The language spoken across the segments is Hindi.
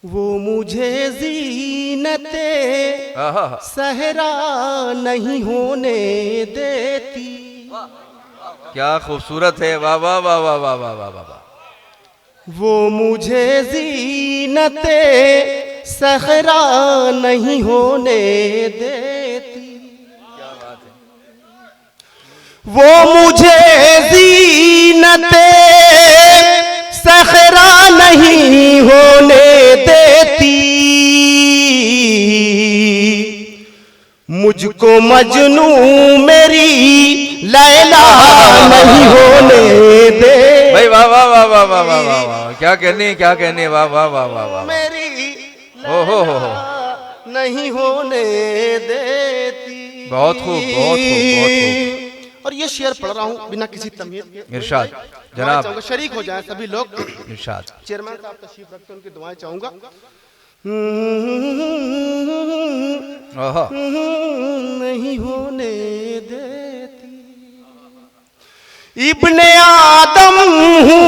वो मुझे ज़ीनते सहरा नहीं होने देती। क्या खूबसूरत है, वाह वाह वाह वाह वाह वाह वाह वाह। वो मुझे ज़ीनते सहरा नहीं होने देती। क्या बात है। वो मुझे ज़ीनते सहरा नहीं होने देती। मुझको मजनू मेरी लैला नहीं होने दे। भाई वाह वाह वाह वाह वाह वाह वाह वाह, क्या कहने क्या कहने, वाह वाह वाह वाह वाह। मेरी ओ हो नहीं होने देती। बहुत खूब बहुत खूब बहुत खूब। और ये शेर पढ़ रहा हूँ बिना किसी तमीज़ के। इरशाद दुआएं जनाब, चाहूंगा, शरीक हो जाएं सभी लोग। इरशाद। चेयरमैन साहब तशरीफ रखते हैं, उनकी दुआएं चाहूंगा। ओहो नहीं होने देती। इब्ने आदम हूँ,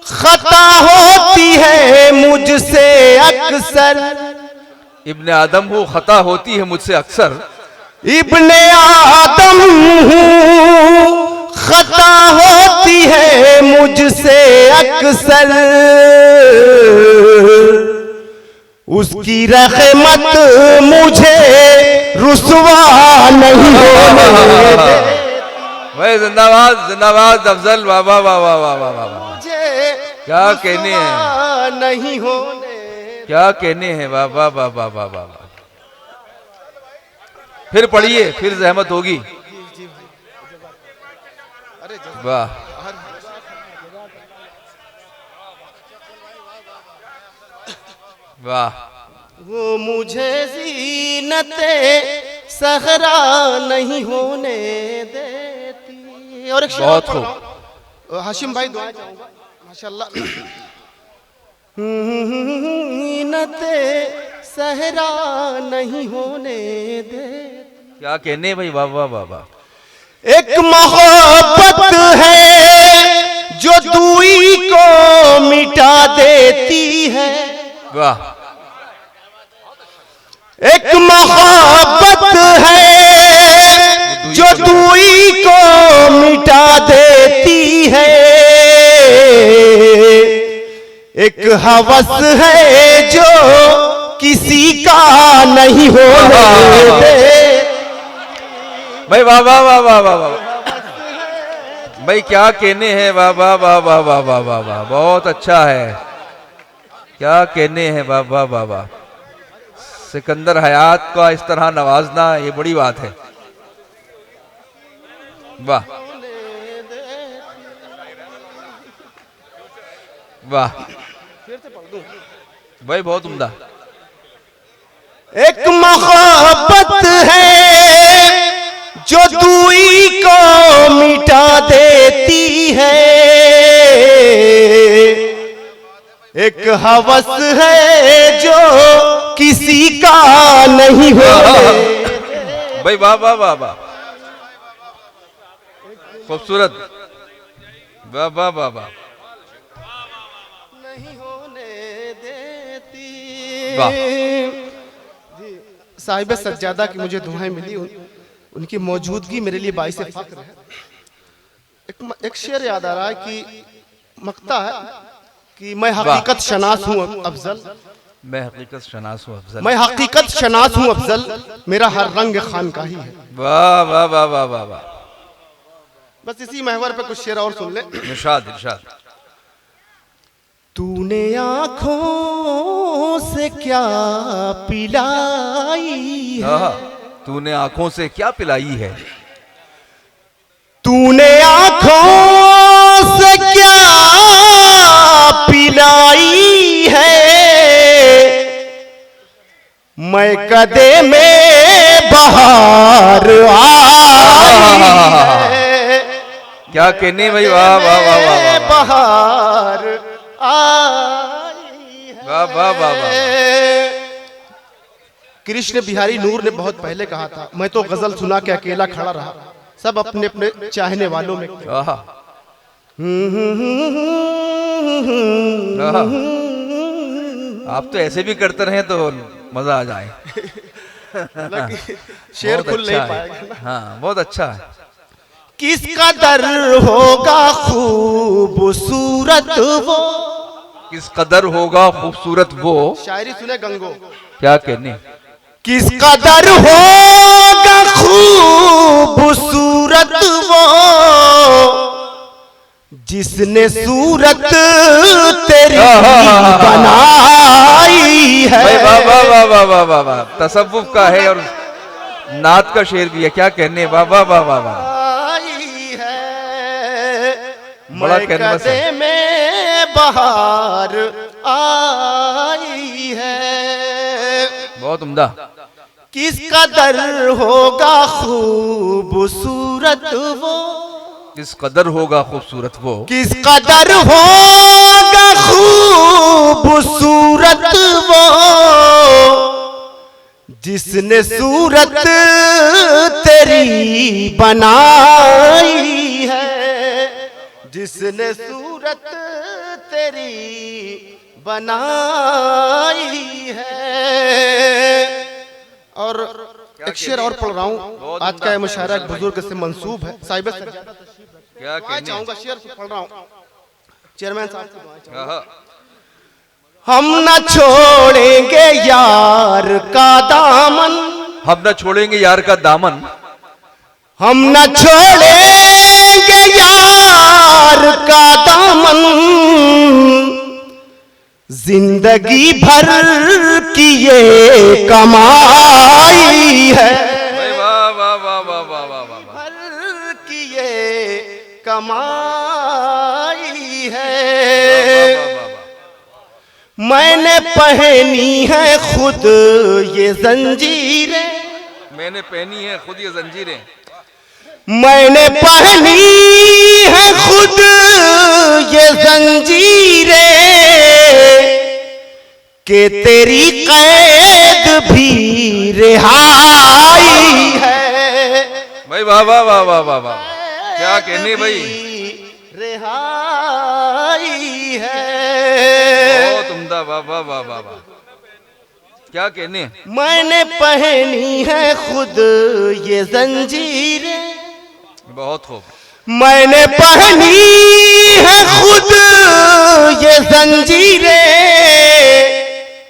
खता होती है मुझसे अक्सर। इब्ने आदम हूँ, खता होती है मुझसे अक्सर। इब्ने आदम हूँ, खता होती है मुझसे अक्सर। उसकी रहमत मुझे रुसवा नहीं होने दे। भाई जिंदाबाद जिंदाबाद अफजल, वाह वाह वाह वाह वाह वाह वाह। मुझे क्या कहने हैं, रुसवा नहीं होने। क्या कहने हैं, वाह वाह वाह वाह वाह वाह। फिर पढ़िए, फिर जहमत होगी। वाह वाह। वो मुझे ज़ीनते सहरा नहीं होने देती। और एक शेर बहुत पढ़ खूब। रहा हूं। हाशिम भाई दुआ चाहूंगा माशाल्लाह। ज़ीनते सहरा नहीं होने देती। क्या कहने भाई, वाह वाह वाह वाह। एक मोहब्बत है जो दूरी को मिटा देती है। वाह। एक मोहब्बत है जो दूरी को मिटा देती है। एक हवस है जो किसी का नहीं होने दे। भाई वाह वाह वाह वाह वाह वाह। भाई क्या कहने हैं, वाह वाह वाह वाह वाह वाह वाह वाह। बहुत अच्छा है, क्या कहने हैं, वाह वाह वाह वाह। सिकंदर हयात का इस तरह नवाजना, ये बड़ी बात है। वाह वाह भाई, बहुत उम्दा। एक मोहब्बत है जो दूरी को मिटा देती है। एक हवस है जो किसी का नहीं होने। भाई वाह वाह वाह वाह, खूबसूरत, वाह वाह वाह वाह नहीं होने देती। वाह। साहिब सज्जादा की मुझे दुआएं मिली, उनकी मौजूदगी मेरे लिए बाइस फख्र है। एक शेर याद आ रहा है कि मकता है कि मैं हकीकत शनास हूँ अफजल। मैं हकीकत शनास हूँ अफजल। मैं हकीकत शनास हूँ अफजल, मेरा हर रंग खानकाही है। वाह वाह वाह वाह वाह वाह। बस इसी महवर पे कुछ शेर और सुन ले। इरशाद इरशाद। तूने आँखों से क्या पिलाई है। तूने आंखों से क्या पिलाई है। तूने आँखों से क्या पिलाई है। मैं कदे में बहार आई है। क्या कहने भाई, वाह वाह वाह वाह वाह। बहार आई है। वाह वाह वाह वाह। कृष्ण बिहारी नूर ने बहुत पहले कहा था, मैं तो गजल सुना के अकेला खड़ा रहा, सब अपने अपने चाहने वालों में। आहा आप तो ऐसे भी करते रहे तो मजा आ जाए। हालांकि शेर बहुत खुल अच्छा नहीं है। पाएगा ना। हाँ बहुत अच्छा है। किस कदर होगा खूबसूरत वो, किस कदर होगा खूबसूरत वो, शायरी सुने गंगो। क्या कहने। किस कदर होगा खूबसूरत वो, जिसने सूरत तेरी बनाई है। भाई वाह वाह वाह वाह वाह वाह वाह, तसव्वुफ का है और नात का शेर भी है। क्या कहने, वाह वाह वाह वाह वाह, आई है बड़ा कैनवस है। मैं में बहार आई है। बहुत उम्दा। किस कदर होगा खूबसूरत वो, किस कदर होगा खूबसूरत वो, किस कदर होगा खूबसूरत वो, जिसने सूरत तेरी बनाई है, जिसने सूरत तेरी बनाई है। और एक शेर और पढ़ रहा हूँ, आज का ये मुशायरा एक बुजुर्ग से मंसूब है। साहिब सज्जादा क्या दुआएं कहने। चाहूंगा, शेर से पढ़ रहा हूँ। चेयरमैन साहब से दुआएं चाहूंगा। हाँ, हम न छोड़ेंगे यार का दामन, हम न छोड़ेंगे यार का दामन, हम न छोड़ेंगे यार का दामन, जिंदगी भर की ये कमाई है। भाई वाह वाह वाह वाह वाह वाह वाह, भर की ये कमाई है। मैंने पहनी है खुद ये जंजीरें, मैंने पहनी है खुद ये जंजीरें, मैंने पहनी है खुद ये जंजीरें, कि तेरी कैद भी रिहाई है। भाई वाह वाह वाह वाह वाह वाह, क्या कहने भाई, रिहाई है। बहुत उम्दा, वाह वाह वाह वाह वाह, क्या कहने। मैंने पहनी है खुद ये जंजीरें, बहुत खूब। मैंने पहनी है खुद ये जंजीरें।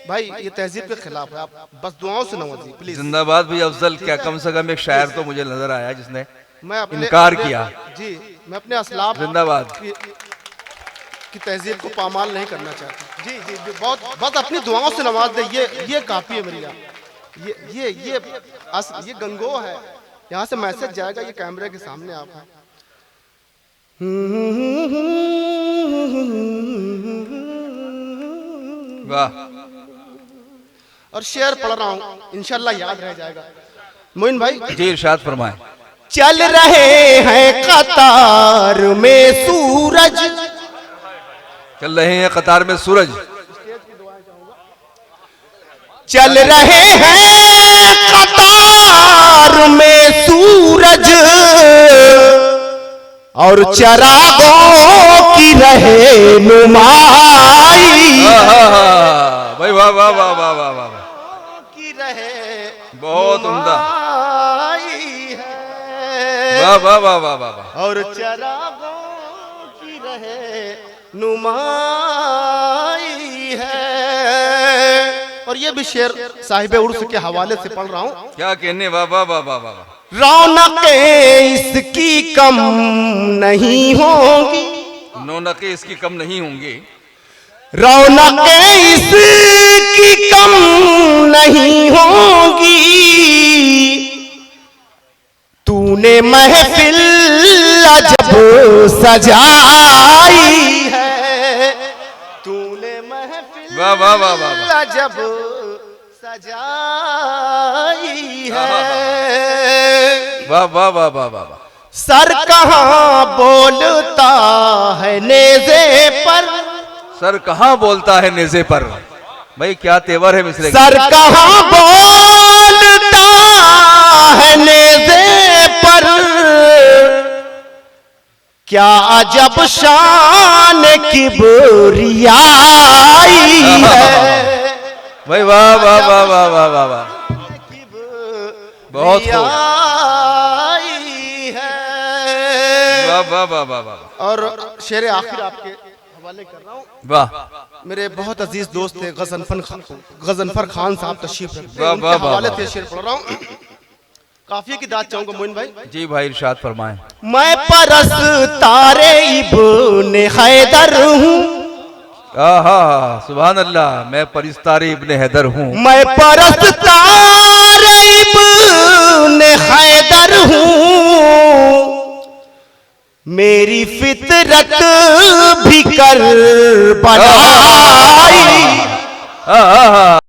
भाई ये तहजीब के खिलाफ है, आप बस दुआओं से नवाजिए प्लीज। जिंदाबाद भाई अफजल। क्या कम से कम एक शायर तो मुझे नजर आया जिसने मैं अपने इनकार किया। जी, मैं अपने असलाफ जिंदाबाद। की तहजीब को पामाल नहीं करना चाहता। जी जी जी, बहुत बस अपनी दुआओं से नवाज दे, ये काफी है मेरी। ये गंगो है, यहाँ से मैसेज जाएगा, ये कैमरे के सामने आप हैं। वाह। और शेर पढ़ रहा हूँ, इंशाल्लाह याद रह जाएगा। मोइन भाई जी इरशाद फरमाए। चल रहे हैं कतार में सूरज, चल रहे हैं कतार में सूरज, चल रहे हैं कतार में सूरज, और चरागों की रहनुमाई। भाई वाह वाह वाह वाह वाह वाह, की रहे बहुत उम्दा, है। वाह वाह वाह वाह वाह वाह। और चरागों की रहे नुमाई है। और ये भी शेर साहिब उर्स के हवाले से पढ़ रहा हूँ। क्या कहने, वाह वाह वाह वाह वाह। रौनकें इसकी कम नहीं होंगी, रौनकें इसकी कम नहीं होंगी, रौनकें इसकी कम नहीं होंगी। तूने महफिल अजब सजाई है, तूने महफिल वाह वाह वाह वाह वाह। अजब सजाई है। वाह वाह वाह वाह वाह वाह। सर कहाँ बोलता है नेज़े पर, सर कहाँ बोलता है नेज़े पर। भाई क्या तेवर है मिसरे। सर कहाँ बोलता है नेज़े पर, क्या अजब शान किबरियाई है। भाई वाह वाह वाह वाह वाह वाह वाह, बहुत खूब, आई है। वाह वाह वाह वाह वाह और शेर आखिर आपके हवाले कर रहा हूँ। वाह, मेरे बहुत अजीज दोस्त थे गजनफर खान साहब तशरीफ रखते हैं, वाह, उनके वाह, वाह, हवाले वाह। से शेर पढ़ रहा हूँ। काफिए की दाद चाहूंगा मोइन भाई। जी भाई इरशाद फरमाएं। मैं परस्तारे इब्ने हैदर हूँ, आहा सुभान अल्लाह, मैं परिस्तारी इब्ने हैदर हूँ। मैं परस्तारे इब्ने हैदर हूँ, मेरी फितरत भी कर बनाई। आहा